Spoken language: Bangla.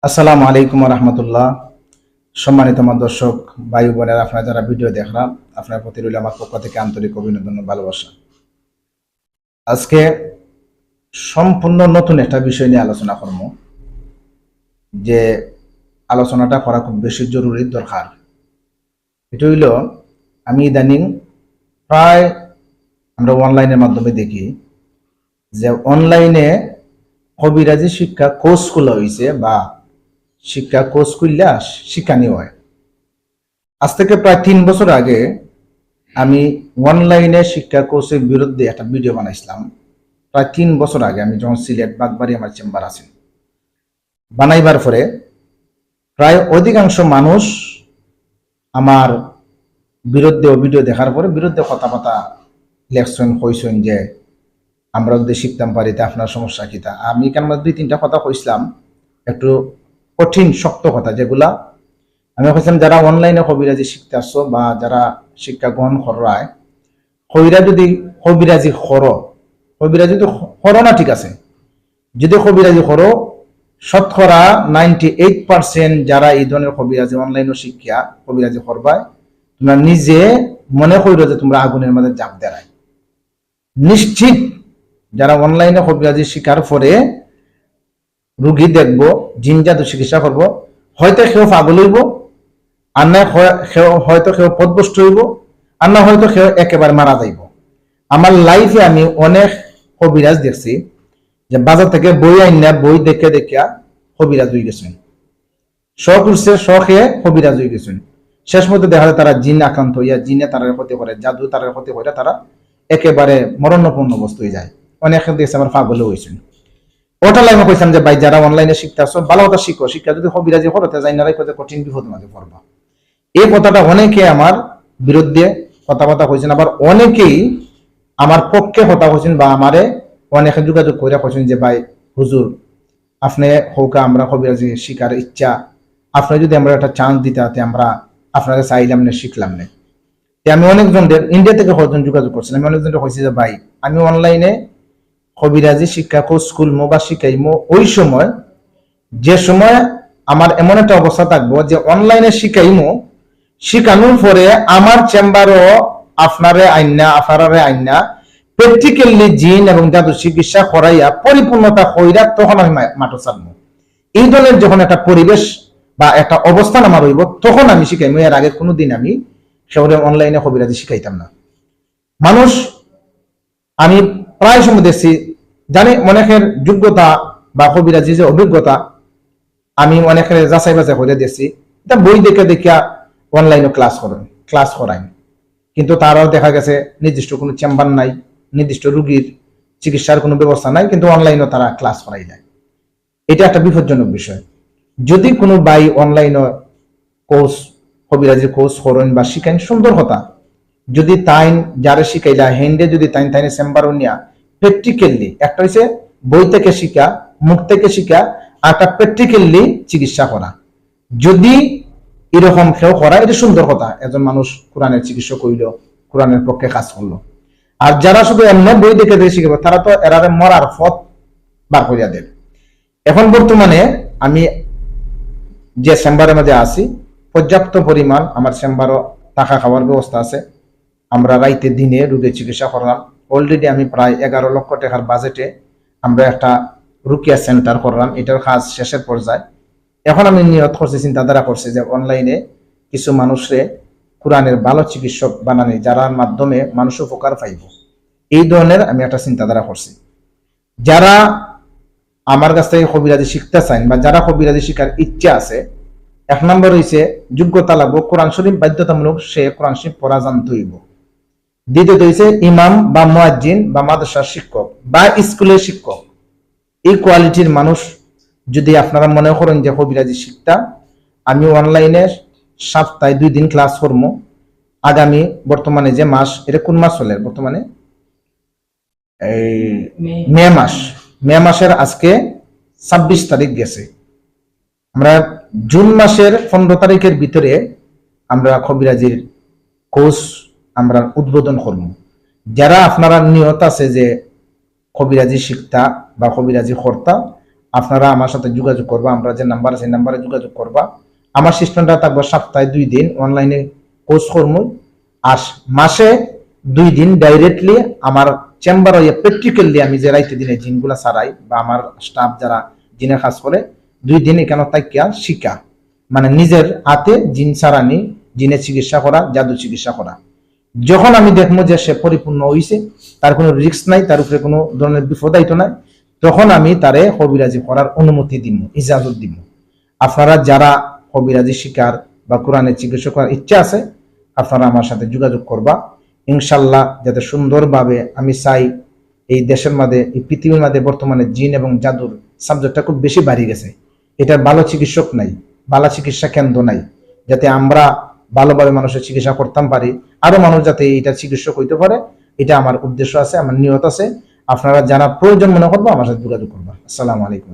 আসসালামু আলাইকুম রহমতুল্লাহ। সম্মানিত আমার দর্শক ভাই বোনেরা, আপনারা যারা ভিডিও দেখলাম, আপনার প্রতি রইল আমার পক্ষ থেকে আন্তরিক অভিনন্দন ও ভালোবাসা। আজকে সম্পূর্ণ নতুন একটা বিষয় নিয়ে আলোচনা করব, যে আলোচনাটা করা খুব বেশি জরুরি দরকার। এটা হইল, আমি ইদানিং প্রায় আমরা অনলাইনের মাধ্যমে দেখি যে অনলাইনে কবিরাজি শিক্ষা কোর্স খোলা হয়েছে বা শিক্ষা কোর্স করলে শিক্ষানি হয়। আজ থেকে প্রায় 3 বছর আগে আমি অনলাইনে শিক্ষা কোর্সের বিরুদ্ধে একটা ভিডিও বানাইছিলাম। প্রায় 3 বছর আগে আমি যখন সিলেট বাগবাড়ি আমার চেম্বার আছে, বানাইবার পরে প্রায় অধিকাংশ মানুষ আমার বিরুদ্ধে ভিডিও দেখার পরে বিরুদ্ধে কথাবার্তা লেখছেন, কইছেন যে আমরা যদি শিখতাম পারি তা আপনার সমস্যা কিতা। আমি কেন 2-3টা কথা কইছিলাম, একটু কঠিন শক্ত কথা, যেগুলা আমি কইছিলাম যারা অনলাইনে কবিরাজি শিখতে আসছো বা যারা শিক্ষা গ্রহণ করায়, কইরা যদি কবিরাজি করো, কবিরাজি তো করো না, ঠিক আছে, যদি কবিরাজি করো, শতকরা 98% যারা এই ধরনের কবিরাজি অনলাইনে শিক্ষা কবিরাজি করবায়, তোমরা নিজে মনে করো যে তোমরা আগুনের মধ্যে জাপ দেয়। নিশ্চিত যারা অনলাইনে কবিরাজি শিকার পরে রুগী দেখবো, জিন জাদু চিকিৎসা করবো, হয়তো কেউ পাগল হইব, আর না হয়তো কেউ পদভ্রষ্ট হইব, আর না হয়তো কেউ একেবারে মারা যাইব। আমার লাইফে আমি অনেক কবিরাজ দেখছি যে বাজার থেকে বই আইনা বই দেখে দেখিয়া কবিরাজ হয়ে গেছেন, শখ উঠছে, শখে কবিরাজ হয়ে গেছেন। শেষ মধ্যে দেখা যায় তারা জিন আক্রান্ত হইয়া জিনে তারা ক্ষতি করে, জাদু তারা ক্ষতি করে, তারা একেবারে মরণপূর্ণ অবস্থা হয়ে যায়। অনেক দেখছে আমার পাগল হয়েছেন। ওটা লাইনে কইছিলাম যে ভাই যারা অনলাইনে শিখতে আসছো, ভালো কথা শিখো, শিক্ষা যদি কবিরাজি করতে যাই না রাখো, কঠিন বিপদ মাঝে পড়বা। এই কথাটা অনেকে আমার বিরুদ্ধে কথাবার্তা কইছেন, আবার অনেকেই আমার পক্ষে কথা কইছেন বা আমারে অনেকে যোগাযোগ করে কইছেন যে ভাই হুজুর, আপনি হৌকা আমরা কবিরাজি শিখার ইচ্ছা, আপনি যদি আমরা একটা চান্স দিতে হাতে আমরা আপনাকে চাইলাম না, শিখলাম না। আমি অনেকজনদের ইন্ডিয়া থেকে কয়েকজন যোগাযোগ করছিলাম, আমি অনেকজনকে কইছি যে ভাই আমি অনলাইনে কবিরাজি শিক্ষা কোর্স খুলমো বা শিখাইমো ওই সময়, যে সময় আমার এমন একটা অবস্থা থাকবো যে অনলাইনে শিখাইমো, শিখানোর পরে আমার চেম্বারও আপনারে আইনা প্র্যাকটিক্যালি জিন এবং জাদু চিকিৎসা করাইয়া পরিপূর্ণতা কইরা তখন আমি মাঠে ছাড়বো। এই ধরনের যখন একটা পরিবেশ বা একটা অবস্থান আমার হইব, তখন আমি শিখাইমো। এর আগে কোনোদিন আমি শহরে অনলাইনে কবিরাজি শিখাইতাম না। মানুষ আমি প্রায় সময় দেখছি, জানি অনেকের যোগ্যতা বা কবিরাজি যে অভিজ্ঞতা, আমি অনেকের যাচাই বাছাই করে দেখছি, এটা বই দেখে দেখিয়া অনলাইনে ক্লাস করাই, কিন্তু তারাও দেখা গেছে নির্দিষ্ট কোনো চেম্বার নাই, নির্দিষ্ট রুগীর চিকিৎসার কোনো ব্যবস্থা নাই, কিন্তু অনলাইনে তারা ক্লাস করাই যায়। এটা একটা বিপজ্জনক বিষয়। যদি কোনো ভাই অনলাইনে কোর্স কবিরাজির কোর্স করেন বা শিখেন, সুন্দর কথা। যদি তাই যারা শিখাইলা হেন্ডে যদি তাই চেম্বারও নিয়া প্র্যাকটিক্যালি, একটা হচ্ছে বই থেকে শিখা, মুখ থেকে শিখা, আর একটা প্র্যাকটিক্যালি চিকিৎসা করা, যদি এরকম কেউ করা, এটা সুন্দর কথা। একজন মানুষ কোরআনের চিকিৎসক হইল, কোরআনের পক্ষে কাজ করলো। আর যারা শুধু এমন বই দেখে দেখে শিখবে, তারা তো এরারে মরার পথ বার করিয়া দেন। এখন বর্তমানে আমি যে চেম্বারের মধ্যে আছি, পর্যাপ্ত পরিমাণ আমার চেম্বারও থাকা খাওয়ার ব্যবস্থা আছে। আমরা রাইতে দিনে রোগীর চিকিৎসা করলাম। অলরেডি আমি প্রায় 11 লক্ষ টাকার বাজেটে আমরা একটা রুকিয়া সেন্টার করলাম, এটার কাজ শেষের পর্যায়ে। এখন আমি নিয়ত করছি, চিন্তাধারা করছি যে অনলাইনে কিছু মানুষরে কোরআনের ভালো চিকিৎসক বানানি, যারার মাধ্যমে মানুষ উপকার পাইব, এই ধরনের আমি একটা চিন্তাধারা করছি। যারা আমার কাছ থেকে কবিরাজি শিখতে চান বা যারা কবিরাজি শিখার ইচ্ছা আছে, 1 নম্বর হইছে যোগ্যতা লাগবে, কোরআন শরীফ বাধ্যতামূলক, সে কোরআন শরীফ পড়া জানতে হইব। দ্বিতীয়ত হইছে ইমাম বা মুয়াজ্জিন বা মাদ্রাসার শিক্ষক বা স্কুলের শিক্ষক। এই কোয়ালিটির মানুষ যদি আপনারা মনে করেন যে কবিরাজি শিক্ষা, আমি অনলাইনে সপ্তাহে 2 দিন ক্লাস করবো। আগামী বর্তমানে যে মাস, এটা কোন মাস চলে বর্তমানে, এই মে মাসের আজকে 26 তারিখ গেছে। আমরা জুন মাসের 15 তারিখের ভিতরে আমরা কবিরাজির কোর্স আমরা উদ্বোধন করব। যারা আপনারা নিয়ত আছে যে কবিরাজি শিক্ষা বা কবিরাজি কর্তা, আপনারা আমার সাথে যোগাযোগ করবা, আমরা যে নাম্বার আছে সেই নাম্বারে যোগাযোগ করবা। আমার সিস্টেমটা থাকবো সপ্তাহে 2 দিন অনলাইনে কোর্স করবো, আর মাসে 2 দিন ডাইরেক্টলি আমার চেম্বার হইয়া প্র্যাকটিক্যালি আমি যে রাইতে দিনে জিনগুলা সারাই বা আমার স্টাফ যারা জিনের কাজ করে 2 দিন এখানে তাকিয়া শিখা, মানে নিজের হাতে জিন সারানি, জিনের চিকিৎসা করা, জাদু চিকিৎসা করা। যখন আমি দেখবো যে সে পরিপূর্ণ হইছে, তার কোনো রিস্ক নাই, তার উপরে কোনো ধরনের বিপদায়িত নাই, তখন আমি তারে কবিরাজি করার অনুমতি দিব, ইজাজত দিব। আপনারা যারা কবিরাজি শিকার বা কোরআনের চিকিৎসা করার ইচ্ছা আছে, আপনারা আমার সাথে যোগাযোগ করবা। ইনশাল্লাহ যাতে সুন্দরভাবে, আমি চাই এই দেশের মধ্যে, এই পৃথিবীর মধ্যে বর্তমানে জিন এবং জাদুর সাবজেক্টটা খুব বেশি বাড়ি গেছে, এটার ভালো চিকিৎসক নাই, ভালো চিকিৎসা কেন্দ্র নাই, যাতে আমরা ভালোভাবে মানুষের চিকিৎসা করতাম পারি, আরো মানুষ যাতে এটা চিকিৎসক হইতে পারে, এটা আমার উদ্দেশ্য আছে, আমার নিয়ত আছে। আপনারা যারা প্রয়োজন মনে করবো আমার সাথে যোগাযোগ করবা। আসসালামু আলাইকুম।